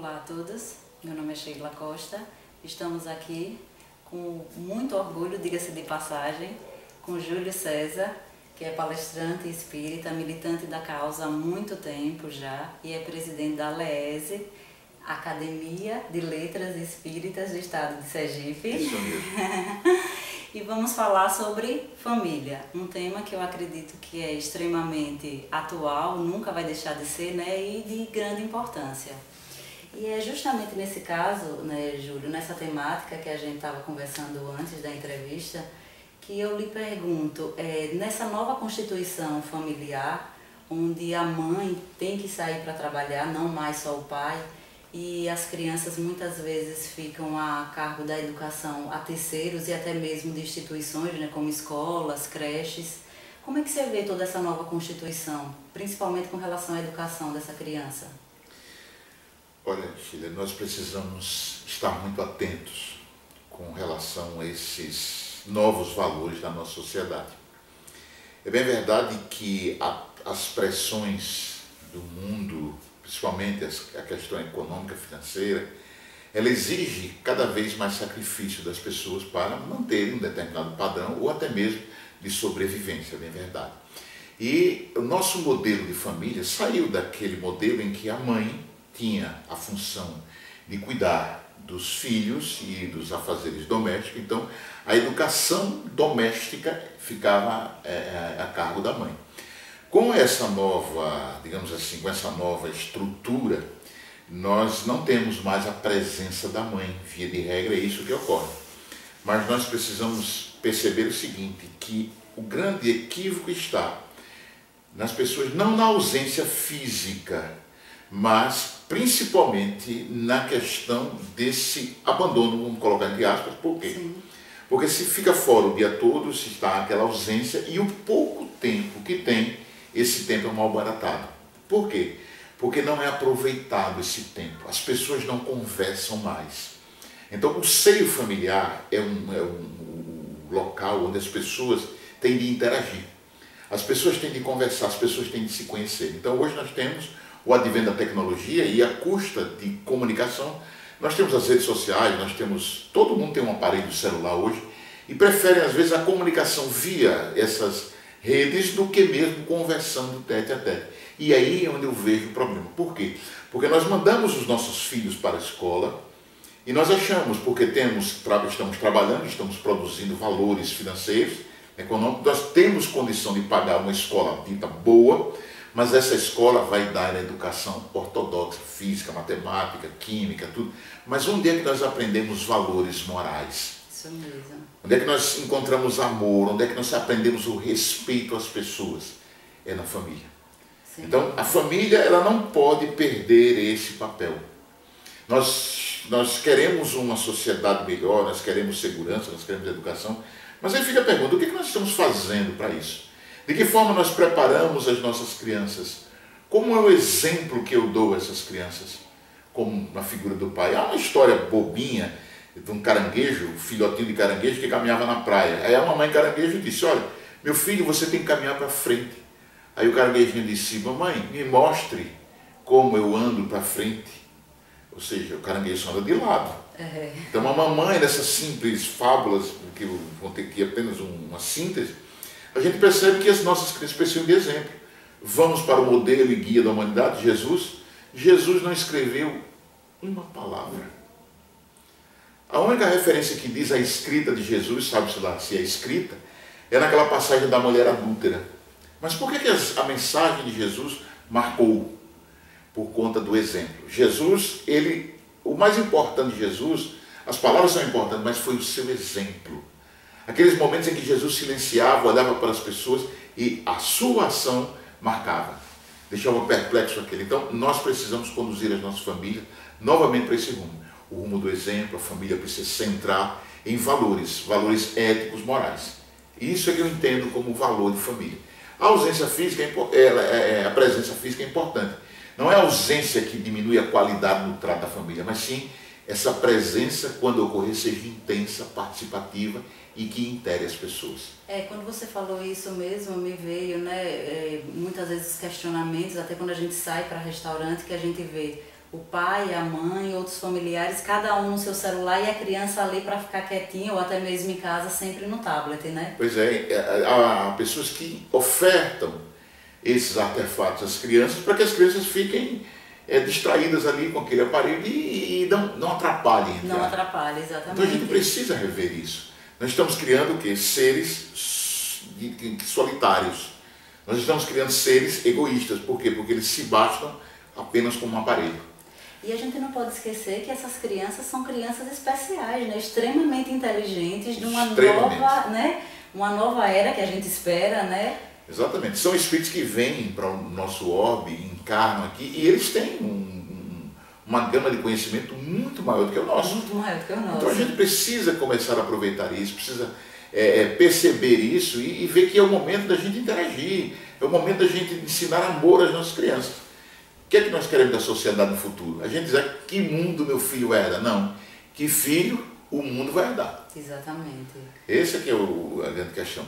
Olá a todos, meu nome é Sheila Costa, estamos aqui com muito orgulho, diga-se de passagem, com Júlio César, que é palestrante espírita, militante da causa há muito tempo já e é presidente da ALEESE, Academia de Letras Espíritas do Estado de Sergipe. Isso mesmo. E vamos falar sobre família, um tema que eu acredito que é extremamente atual, nunca vai deixar de ser, né, e de grande importância. E é justamente nesse caso, né, Júlio, nessa temática que a gente estava conversando antes da entrevista, que eu lhe pergunto, nessa nova constituição familiar, onde a mãe tem que sair para trabalhar, não mais só o pai, e as crianças muitas vezes ficam a cargo da educação a terceiros e até mesmo de instituições, né, como escolas, creches. Como é que você vê toda essa nova constituição, principalmente com relação à educação dessa criança? Olha, Sheila, nós precisamos estar muito atentos com relação a esses novos valores da nossa sociedade. É bem verdade que as pressões do mundo, principalmente a questão econômica, financeira, ela exige cada vez mais sacrifício das pessoas para manterem um determinado padrão ou até mesmo de sobrevivência, é bem verdade. E o nosso modelo de família saiu daquele modelo em que a mãe tinha a função de cuidar dos filhos e dos afazeres domésticos, então a educação doméstica ficava a cargo da mãe. Com essa nova, digamos assim, com essa nova estrutura, nós não temos mais a presença da mãe, via de regra é isso que ocorre. Mas nós precisamos perceber o seguinte, que o grande equívoco está nas pessoas, não na ausência física, mas principalmente na questão desse abandono, vamos colocar entre aspas, por quê? Sim. Porque se fica fora o dia todo, se está aquela ausência e o pouco tempo que tem, esse tempo é mal baratado. Por quê? Porque não é aproveitado esse tempo, as pessoas não conversam mais. Então o seio familiar é um local onde as pessoas têm de interagir, as pessoas têm de conversar, as pessoas têm de se conhecer. Então hoje nós temos o advento da tecnologia e a custa de comunicação, nós temos as redes sociais, todo mundo tem um aparelho celular hoje e preferem às vezes a comunicação via essas redes do que mesmo conversando tete a tete. E aí é onde eu vejo o problema. Por quê? Porque nós mandamos os nossos filhos para a escola e nós achamos, porque estamos trabalhando, estamos produzindo valores financeiros, econômicos, nós temos condição de pagar uma escola dita boa, mas essa escola vai dar a educação ortodoxa, física, matemática, química, tudo. Mas onde é que nós aprendemos valores morais? Isso mesmo. Onde é que nós encontramos amor? Onde é que nós aprendemos o respeito às pessoas? É na família. Sim. Então, a família ela não pode perder esse papel. Nós queremos uma sociedade melhor, nós queremos segurança, nós queremos educação, mas aí fica a pergunta, o que nós estamos fazendo para isso? De que forma nós preparamos as nossas crianças? Como é o exemplo que eu dou a essas crianças? Como na figura do pai. Há uma história bobinha de um caranguejo, um filhotinho de caranguejo que caminhava na praia. Aí a mamãe caranguejo disse, olha, meu filho, você tem que caminhar para frente. Aí o caranguejinho disse, mamãe, me mostre como eu ando para frente. Ou seja, o caranguejo anda de lado. Então a mamãe, nessas simples fábulas, que vão ter aqui apenas uma síntese, a gente percebe que as nossas crianças precisam de exemplo. Vamos para o modelo e guia da humanidade, Jesus. Jesus não escreveu uma palavra. A única referência que diz a escrita de Jesus, sabe-se lá se é escrita, é naquela passagem da mulher adúltera. Mas por que a mensagem de Jesus marcou? Por conta do exemplo. Jesus, o mais importante de Jesus, as palavras são importantes, mas foi o seu exemplo. Aqueles momentos em que Jesus silenciava, olhava para as pessoas e a sua ação marcava. Deixava perplexo aquele. Então, nós precisamos conduzir as nossas famílias novamente para esse rumo. O rumo do exemplo, a família precisa centrar em valores éticos, morais. Isso é que eu entendo como valor de família. A ausência física, a presença física é importante. Não é a ausência que diminui a qualidade do trato da família, mas sim essa presença, quando ocorrer, seja intensa, participativa e que intere as pessoas. Quando você falou isso mesmo, me veio, muitas vezes questionamentos, até quando a gente sai para restaurante, que a gente vê o pai, a mãe, outros familiares, cada um no seu celular e a criança ali para ficar quietinha ou até mesmo em casa sempre no tablet, né? Pois é, há pessoas que ofertam esses artefatos às crianças para que as crianças fiquem distraídas ali com aquele aparelho e não atrapalhem. Não atrapalha, exatamente. Então a gente precisa rever isso. Nós estamos criando o quê? Seres solitários. Nós estamos criando seres egoístas. Por quê? Porque eles se bastam apenas com um aparelho. E a gente não pode esquecer que essas crianças são crianças especiais, né? Extremamente inteligentes, de uma nova era que a gente espera, né? Exatamente. São espíritos que vêm para o nosso orbe, encarnam aqui, e eles têm uma gama de conhecimento muito maior do que o nosso. Muito maior do que o nosso. Então a gente precisa começar a aproveitar isso, precisa perceber isso e ver que é o momento da gente interagir, é o momento da gente ensinar amor às nossas crianças. O que é que nós queremos da sociedade no futuro? A gente diz, que mundo meu filho vai herdar? Não, que filho o mundo vai herdar. Exatamente. Esse aqui é a grande questão.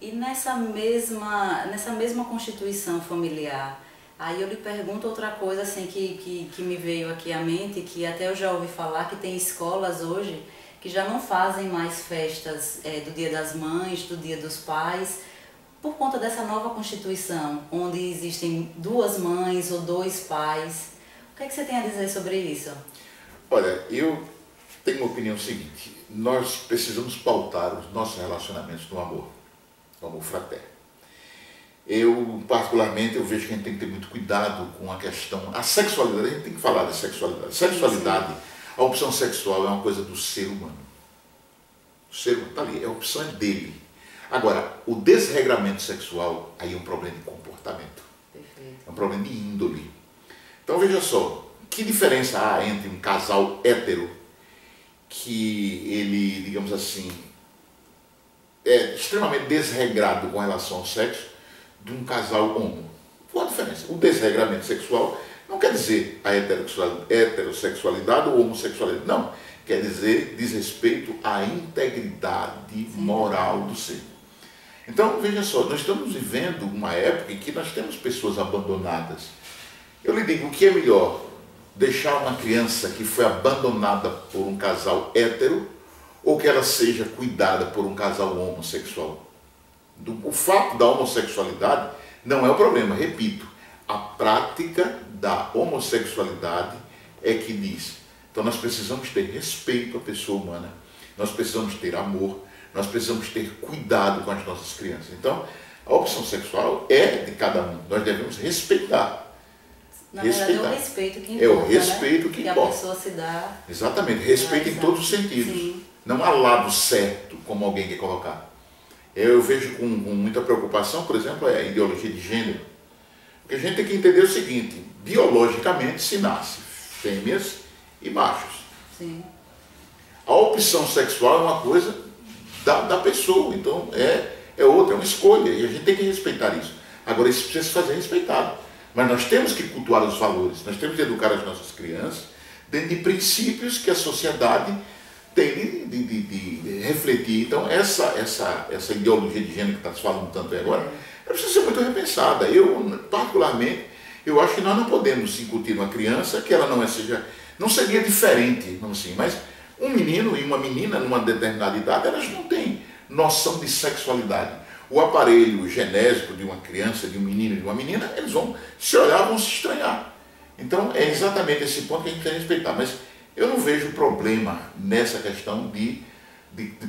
E nessa mesma constituição familiar, aí eu lhe pergunto outra coisa assim que me veio aqui à mente, que até eu já ouvi falar que tem escolas hoje que já não fazem mais festas do Dia das Mães, do Dia dos Pais, por conta dessa nova Constituição, onde existem 2 mães ou 2 pais. O que é que você tem a dizer sobre isso? Olha, eu tenho uma opinião seguinte: nós precisamos pautar os nossos relacionamentos no amor fraterno. Eu, particularmente, eu vejo que a gente tem que ter muito cuidado com a questão, a sexualidade, a gente tem que falar da sexualidade. Sexualidade, a opção sexual é uma coisa do ser humano. O ser humano está ali, a opção é dele. Agora, o desregramento sexual, aí é um problema de comportamento. Perfeito. É um problema de índole. Então veja só, que diferença há entre um casal hétero que ele, digamos assim, é extremamente desregrado com relação ao sexo, de um casal homo? Qual a diferença? O desregramento sexual não quer dizer a heterossexualidade ou homossexualidade, não. Quer dizer desrespeito à integridade moral do ser. Então, veja só, nós estamos vivendo uma época em que nós temos pessoas abandonadas. Eu lhe digo, o que é melhor? Deixar uma criança que foi abandonada por um casal hétero ou que ela seja cuidada por um casal homossexual? O fato da homossexualidade não é o problema, repito. A prática da homossexualidade é que diz. Então nós precisamos ter respeito à pessoa humana, nós precisamos ter amor, nós precisamos ter cuidado com as nossas crianças. Então, a opção sexual é de cada um, nós devemos respeitar. Na verdade, é o respeito que importa, é o respeito, né? que importa. A pessoa se dá. Exatamente, respeito em todos os sentidos. Sim. Não há lado certo, como alguém quer colocar. Eu vejo com muita preocupação, por exemplo, a ideologia de gênero. Porque a gente tem que entender o seguinte: biologicamente se nasce fêmeas e machos. Sim. A opção sexual é uma coisa da pessoa, então é outra, é uma escolha, e a gente tem que respeitar isso. Agora, isso precisa se fazer respeitado. Mas nós temos que cultuar os valores, nós temos que educar as nossas crianças dentro de princípios que a sociedade tem de refletir. Então, essa ideologia de gênero que está se falando tanto aí agora, ela precisa ser muito repensada. Eu, particularmente, eu acho que nós não podemos incutir uma criança que ela não seria diferente, não assim, mas um menino e uma menina, numa determinada idade, elas não têm noção de sexualidade. O aparelho genésico de uma criança, de um menino e de uma menina, eles vão se olhar, vão se estranhar. Então, é exatamente esse ponto que a gente tem que respeitar. Mas eu não vejo problema nessa questão de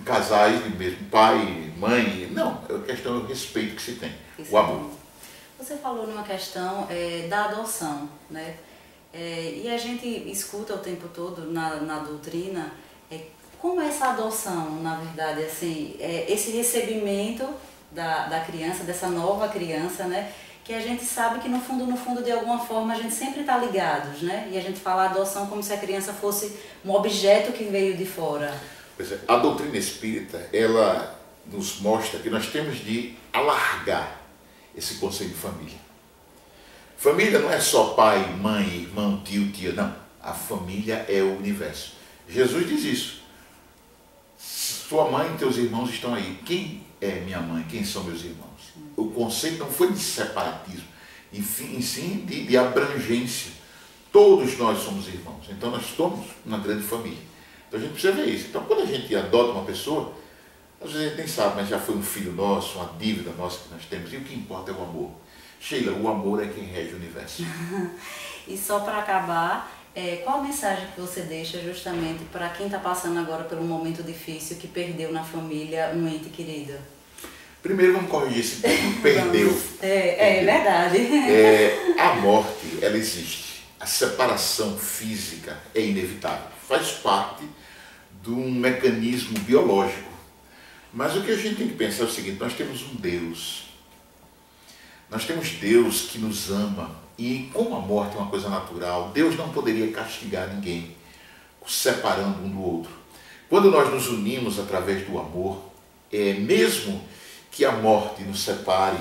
casais, de mesmo pai, mãe. Não, a questão é o respeito que se tem, o amor. Você falou numa questão da adoção, né? E a gente escuta o tempo todo na doutrina como essa adoção, na verdade, assim, esse recebimento da criança, dessa nova criança, né? Que a gente sabe que no fundo, de alguma forma, a gente sempre está ligados, né? E a gente fala adoção como se a criança fosse um objeto que veio de fora. Pois é, a doutrina espírita, ela nos mostra que nós temos de alargar esse conceito de família. Família não é só pai, mãe, irmão, tio, tia, não. A família é o universo. Jesus diz isso. Sua mãe e teus irmãos estão aí. Quem é minha mãe? Quem são meus irmãos? O conceito não foi de separatismo, e sim de abrangência. Todos nós somos irmãos, então nós somos uma grande família. Então a gente precisa ver isso. Então quando a gente adota uma pessoa, às vezes a gente nem sabe, mas já foi um filho nosso, uma dívida nossa que nós temos, e o que importa é o amor. Sheila, o amor é quem rege o universo. E só para acabar, qual a mensagem que você deixa justamente para quem está passando agora por um momento difícil, que perdeu na família um ente querido? Primeiro vamos corrigir esse termo, perdeu. É verdade. A morte, ela existe. A separação física é inevitável. Faz parte de um mecanismo biológico. Mas o que a gente tem que pensar é o seguinte, nós temos um Deus. Nós temos Deus que nos ama. E como a morte é uma coisa natural, Deus não poderia castigar ninguém, separando um do outro. Quando nós nos unimos através do amor, mesmo que a morte nos separe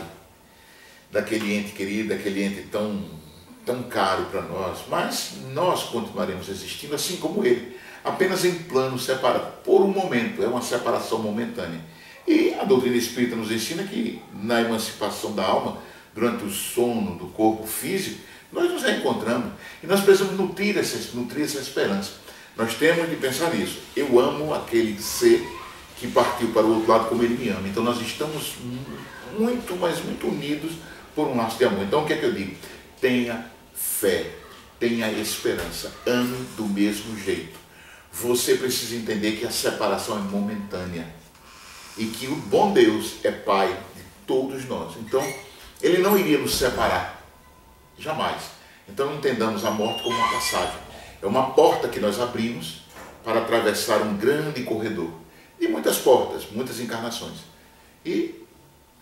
daquele ente querido, daquele ente tão caro para nós, mas nós continuaremos existindo assim como ele, apenas em plano separado, por um momento, é uma separação momentânea. E a doutrina espírita nos ensina que na emancipação da alma, durante o sono do corpo físico, nós nos reencontramos e nós precisamos nutrir essa esperança. Nós temos de pensar nisso. Eu amo aquele ser que partiu para o outro lado como ele me ama. Então nós estamos muito, mas muito unidos por um laço de amor. Então o que é que eu digo? Tenha fé, tenha esperança, ame do mesmo jeito. Você precisa entender que a separação é momentânea e que o bom Deus é Pai de todos nós. Então Ele não iria nos separar, jamais. Então entendamos a morte como uma passagem. É uma porta que nós abrimos para atravessar um grande corredor. E muitas portas, muitas encarnações. E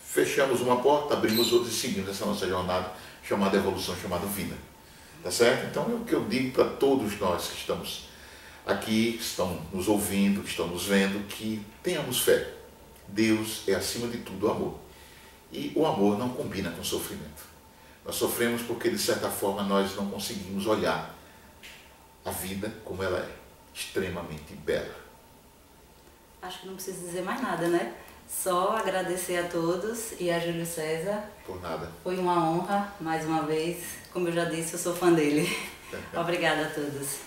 fechamos uma porta, abrimos outra e seguimos essa nossa jornada chamada evolução, chamada vida. Tá certo? Então é o que eu digo para todos nós que estamos aqui, que estão nos ouvindo, que estão nos vendo, que tenhamos fé. Deus é acima de tudo o amor. E o amor não combina com sofrimento. Nós sofremos porque, de certa forma, nós não conseguimos olhar a vida como ela é, extremamente bela. Acho que não preciso dizer mais nada, né? Só agradecer a todos e a Júlio César. Por nada. Foi uma honra, mais uma vez. Como eu já disse, eu sou fã dele. Obrigada a todos.